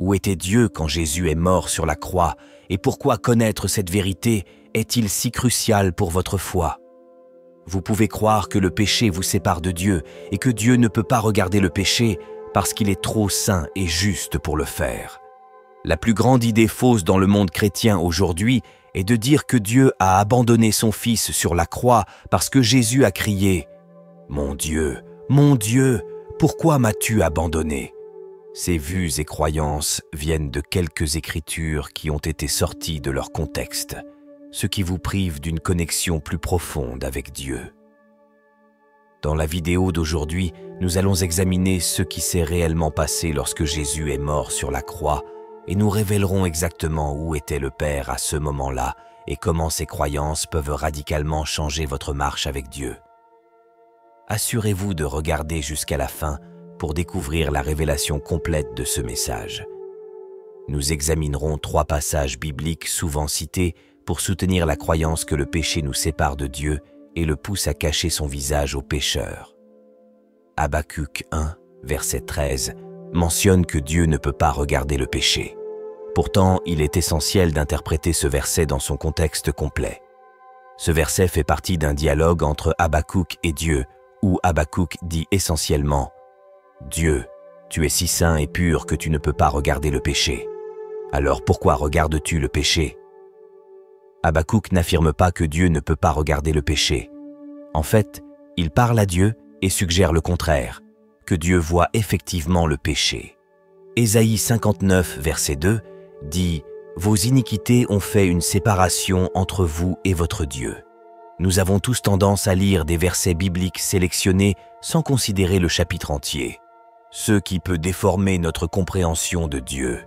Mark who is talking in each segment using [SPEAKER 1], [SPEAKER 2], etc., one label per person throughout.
[SPEAKER 1] Où était Dieu quand Jésus est mort sur la croix? Et pourquoi connaître cette vérité est-il si crucial pour votre foi? Vous pouvez croire que le péché vous sépare de Dieu et que Dieu ne peut pas regarder le péché parce qu'il est trop saint et juste pour le faire. La plus grande idée fausse dans le monde chrétien aujourd'hui est de dire que Dieu a abandonné son Fils sur la croix parce que Jésus a crié « Mon Dieu, pourquoi m'as-tu abandonné ?» Ces vues et croyances viennent de quelques écritures qui ont été sorties de leur contexte, ce qui vous prive d'une connexion plus profonde avec Dieu. Dans la vidéo d'aujourd'hui, nous allons examiner ce qui s'est réellement passé lorsque Jésus est mort sur la croix et nous révélerons exactement où était le Père à ce moment-là et comment ces croyances peuvent radicalement changer votre marche avec Dieu. Assurez-vous de regarder jusqu'à la fin pour découvrir la révélation complète de ce message. Nous examinerons 3 passages bibliques souvent cités pour soutenir la croyance que le péché nous sépare de Dieu et le pousse à cacher son visage aux pécheurs. Habakkuk 1, verset 13, mentionne que Dieu ne peut pas regarder le péché. Pourtant, il est essentiel d'interpréter ce verset dans son contexte complet. Ce verset fait partie d'un dialogue entre Habakkuk et Dieu, où Habakkuk dit essentiellement « Dieu, tu es si saint et pur que tu ne peux pas regarder le péché. Alors pourquoi regardes-tu le péché ?» Habakkuk n'affirme pas que Dieu ne peut pas regarder le péché. En fait, il parle à Dieu et suggère le contraire, que Dieu voit effectivement le péché. Ésaïe 59, verset 2, dit « Vos iniquités ont fait une séparation entre vous et votre Dieu. » Nous avons tous tendance à lire des versets bibliques sélectionnés sans considérer le chapitre entier, ce qui peut déformer notre compréhension de Dieu.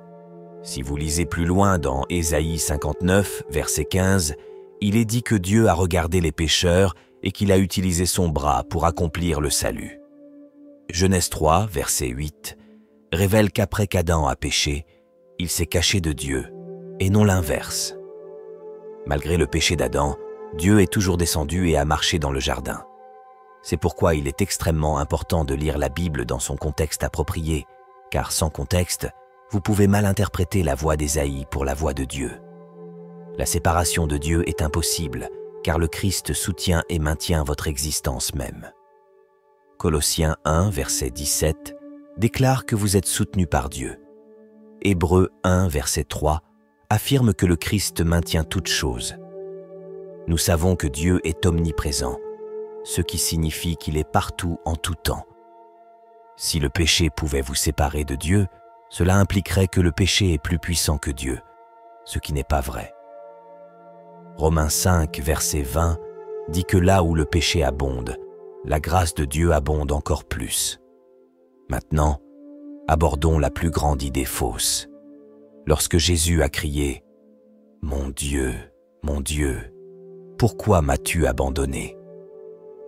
[SPEAKER 1] Si vous lisez plus loin dans Ésaïe 59, verset 15, il est dit que Dieu a regardé les pécheurs et qu'il a utilisé son bras pour accomplir le salut. Genèse 3, verset 8, révèle qu'après qu'Adam a péché, il s'est caché de Dieu, et non l'inverse. Malgré le péché d'Adam, Dieu est toujours descendu et a marché dans le jardin. C'est pourquoi il est extrêmement important de lire la Bible dans son contexte approprié, car sans contexte, vous pouvez mal interpréter la voix d'Ésaïe pour la voix de Dieu. La séparation de Dieu est impossible, car le Christ soutient et maintient votre existence même. Colossiens 1, verset 17, déclare que vous êtes soutenus par Dieu. Hébreux 1, verset 3, affirme que le Christ maintient toutes choses. Nous savons que Dieu est omniprésent, ce qui signifie qu'il est partout en tout temps. Si le péché pouvait vous séparer de Dieu, cela impliquerait que le péché est plus puissant que Dieu, ce qui n'est pas vrai. Romains 5, verset 20, dit que là où le péché abonde, la grâce de Dieu abonde encore plus. Maintenant, abordons la plus grande idée fausse. Lorsque Jésus a crié « Mon Dieu, pourquoi m'as-tu abandonné ?»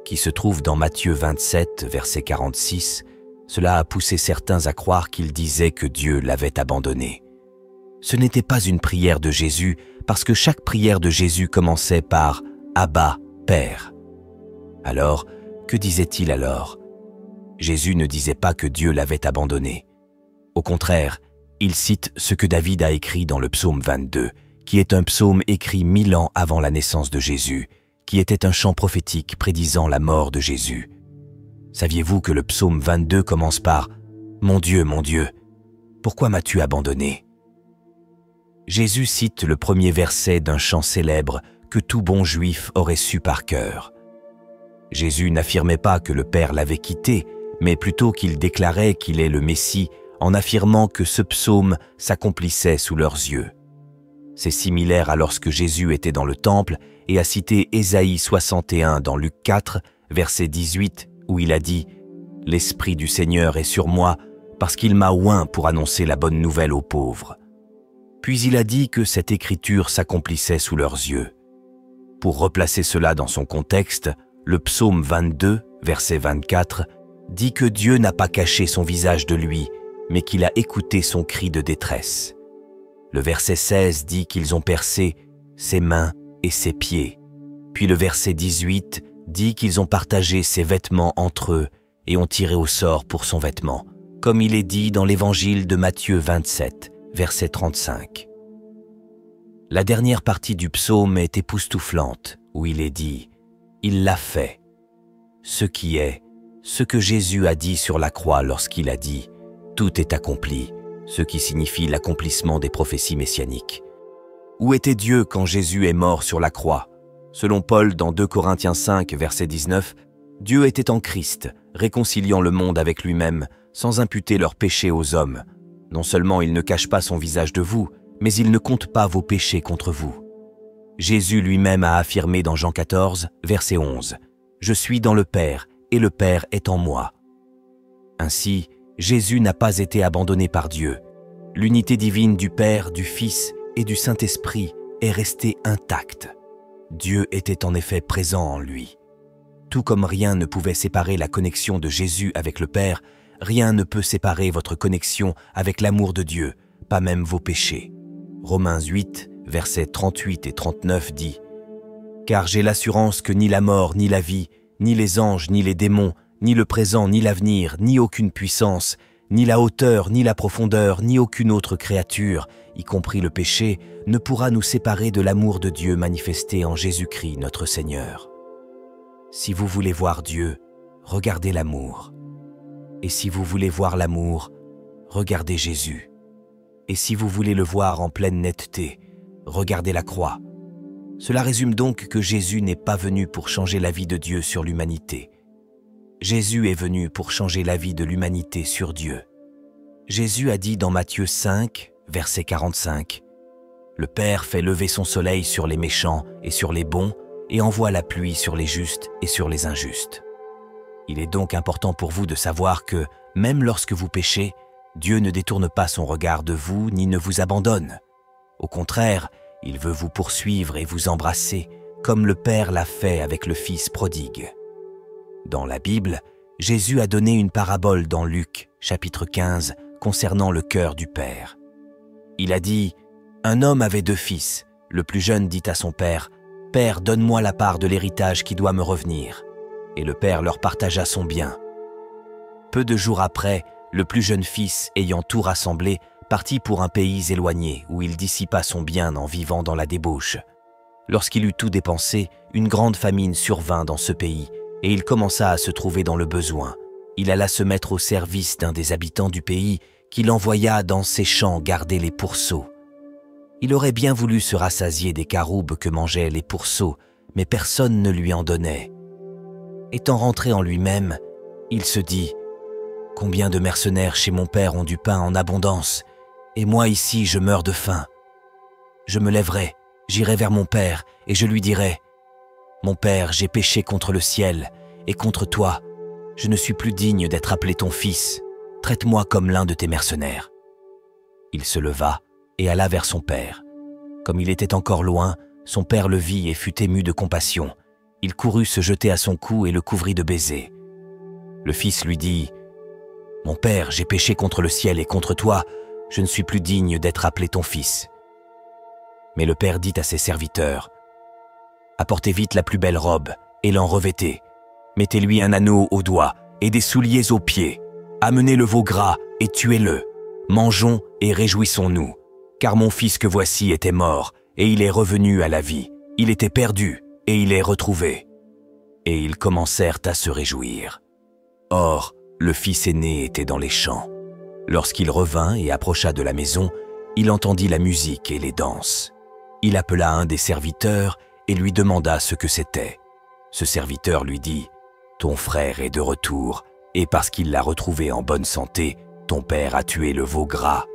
[SPEAKER 1] qui se trouve dans Matthieu 27, verset 46, cela a poussé certains à croire qu'il disait que Dieu l'avait abandonné. Ce n'était pas une prière de Jésus, parce que chaque prière de Jésus commençait par « Abba, Père ». Alors, que disait-il alors? Jésus ne disait pas que Dieu l'avait abandonné. Au contraire, il cite ce que David a écrit dans le psaume 22, qui est un psaume écrit 1000 ans avant la naissance de Jésus, qui était un chant prophétique prédisant la mort de Jésus. Saviez-vous que le psaume 22 commence par « Mon Dieu, pourquoi m'as-tu abandonné ?» Jésus cite le premier verset d'un chant célèbre que tout bon juif aurait su par cœur. Jésus n'affirmait pas que le Père l'avait quitté, mais plutôt qu'il déclarait qu'il est le Messie en affirmant que ce psaume s'accomplissait sous leurs yeux. C'est similaire à lorsque Jésus était dans le temple et a cité Ésaïe 61 dans Luc 4, verset 18, où il a dit « L'Esprit du Seigneur est sur moi, parce qu'il m'a oint pour annoncer la bonne nouvelle aux pauvres. » Puis il a dit que cette écriture s'accomplissait sous leurs yeux. Pour replacer cela dans son contexte, le psaume 22, verset 24, dit que Dieu n'a pas caché son visage de lui, mais qu'il a écouté son cri de détresse. Le verset 16 dit qu'ils ont percé ses mains et ses pieds. Puis le verset 18 dit qu'ils ont partagé ses vêtements entre eux et ont tiré au sort pour son vêtement, comme il est dit dans l'évangile de Matthieu 27, verset 35. La dernière partie du psaume est époustouflante, où il est dit « Il l'a fait ». Ce qui est, ce que Jésus a dit sur la croix lorsqu'il a dit « Tout est accompli », ce qui signifie l'accomplissement des prophéties messianiques. Où était Dieu quand Jésus est mort sur la croix? Selon Paul dans 2 Corinthiens 5, verset 19, Dieu était en Christ, réconciliant le monde avec lui-même, sans imputer leurs péchés aux hommes. Non seulement il ne cache pas son visage de vous, mais il ne compte pas vos péchés contre vous. Jésus lui-même a affirmé dans Jean 14, verset 11, « Je suis dans le Père, et le Père est en moi. » Ainsi, Jésus n'a pas été abandonné par Dieu. L'unité divine du Père, du Fils et du Saint-Esprit est restée intacte. Dieu était en effet présent en lui. Tout comme rien ne pouvait séparer la connexion de Jésus avec le Père, rien ne peut séparer votre connexion avec l'amour de Dieu, pas même vos péchés. Romains 8, versets 38 et 39 dit « Car j'ai l'assurance que ni la mort, ni la vie, ni les anges, ni les démons, ni le présent, ni l'avenir, ni aucune puissance, ni la hauteur, ni la profondeur, ni aucune autre créature, y compris le péché, ne pourra nous séparer de l'amour de Dieu manifesté en Jésus-Christ notre Seigneur. Si vous voulez voir Dieu, regardez l'amour. Et si vous voulez voir l'amour, regardez Jésus. Et si vous voulez le voir en pleine netteté, regardez la croix. Cela résume donc que Jésus n'est pas venu pour changer la vie de Dieu sur l'humanité. Jésus est venu pour changer la vie de l'humanité sur Dieu. Jésus a dit dans Matthieu 5, verset 45, « Le Père fait lever son soleil sur les méchants et sur les bons et envoie la pluie sur les justes et sur les injustes. » Il est donc important pour vous de savoir que, même lorsque vous péchez, Dieu ne détourne pas son regard de vous ni ne vous abandonne. Au contraire, il veut vous poursuivre et vous embrasser, comme le Père l'a fait avec le Fils prodigue. Dans la Bible, Jésus a donné une parabole dans Luc, chapitre 15, concernant le cœur du Père. Il a dit « Un homme avait 2 fils. Le plus jeune dit à son père « Père, donne-moi la part de l'héritage qui doit me revenir. » Et le père leur partagea son bien. Peu de jours après, le plus jeune fils, ayant tout rassemblé, partit pour un pays éloigné où il dissipa son bien en vivant dans la débauche. Lorsqu'il eut tout dépensé, une grande famine survint dans ce pays et il commença à se trouver dans le besoin. Il alla se mettre au service d'un des habitants du pays qui l'envoya dans ses champs garder les pourceaux. Il aurait bien voulu se rassasier des caroubes que mangeaient les pourceaux, mais personne ne lui en donnait. Étant rentré en lui-même, il se dit « Combien de mercenaires chez mon père ont du pain en abondance, et moi ici je meurs de faim. Je me lèverai, j'irai vers mon père, et je lui dirai « Mon père, j'ai péché contre le ciel, et contre toi. Je ne suis plus digne d'être appelé ton fils. Traite-moi comme l'un de tes mercenaires. » Il se leva et alla vers son père. Comme il était encore loin, son père le vit et fut ému de compassion. Il courut se jeter à son cou et le couvrit de baisers. Le fils lui dit « Mon père, j'ai péché contre le ciel et contre toi. Je ne suis plus digne d'être appelé ton fils. » Mais le père dit à ses serviteurs « Apportez vite la plus belle robe et l'en revêtez. Mettez-lui un anneau au doigt et des souliers aux pieds. Amenez le veau gras et tuez-le. Mangeons et réjouissons-nous. Car mon fils que voici était mort et il est revenu à la vie. Il était perdu et il est retrouvé. » Et ils commencèrent à se réjouir. Or, le fils aîné était dans les champs. Lorsqu'il revint et approcha de la maison, il entendit la musique et les danses. Il appela un des serviteurs et lui demanda ce que c'était. Ce serviteur lui dit « Ton frère est de retour, et parce qu'il l'a retrouvé en bonne santé, ton père a tué le veau gras. »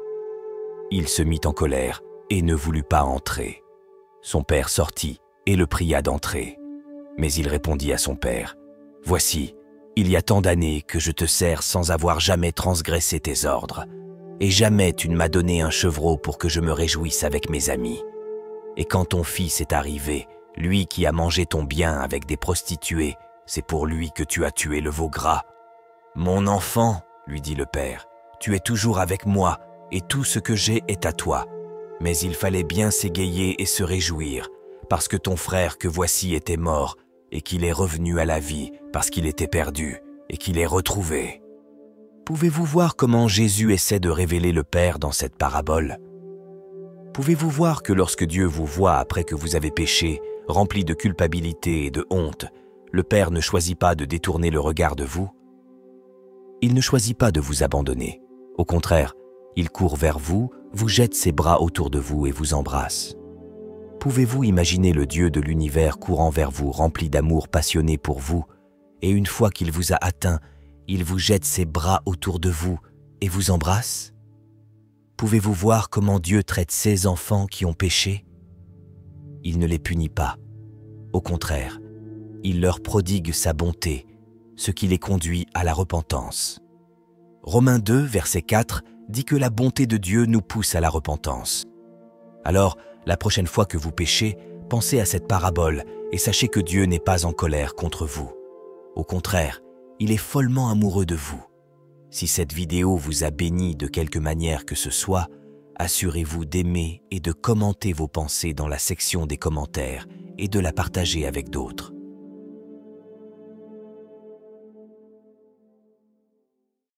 [SPEAKER 1] Il se mit en colère et ne voulut pas entrer. Son père sortit et le pria d'entrer. Mais il répondit à son père « Voici, il y a tant d'années que je te sers sans avoir jamais transgressé tes ordres, et jamais tu ne m'as donné un chevreau pour que je me réjouisse avec mes amis. Et quand ton fils est arrivé, lui qui a mangé ton bien avec des prostituées, c'est pour lui que tu as tué le veau gras. Mon enfant, lui dit le père, tu es toujours avec moi, et tout ce que j'ai est à toi. Mais il fallait bien s'égayer et se réjouir, parce que ton frère que voici était mort, et qu'il est revenu à la vie, parce qu'il était perdu, et qu'il est retrouvé. » Pouvez-vous voir comment Jésus essaie de révéler le Père dans cette parabole? Pouvez-vous voir que lorsque Dieu vous voit après que vous avez péché, rempli de culpabilité et de honte, le Père ne choisit pas de détourner le regard de vous? Il ne choisit pas de vous abandonner. Au contraire, il court vers vous, vous jette ses bras autour de vous et vous embrasse. Pouvez-vous imaginer le Dieu de l'univers courant vers vous, rempli d'amour passionné pour vous, et une fois qu'il vous a atteint, il vous jette ses bras autour de vous et vous embrasse? Pouvez-vous voir comment Dieu traite ses enfants qui ont péché? Il ne les punit pas. Au contraire, il leur prodigue sa bonté, ce qui les conduit à la repentance. Romains 2, verset 4, dit que la bonté de Dieu nous pousse à la repentance. Alors, la prochaine fois que vous péchez, pensez à cette parabole et sachez que Dieu n'est pas en colère contre vous. Au contraire, il est follement amoureux de vous. Si cette vidéo vous a béni de quelque manière que ce soit, assurez-vous d'aimer et de commenter vos pensées dans la section des commentaires et de la partager avec d'autres.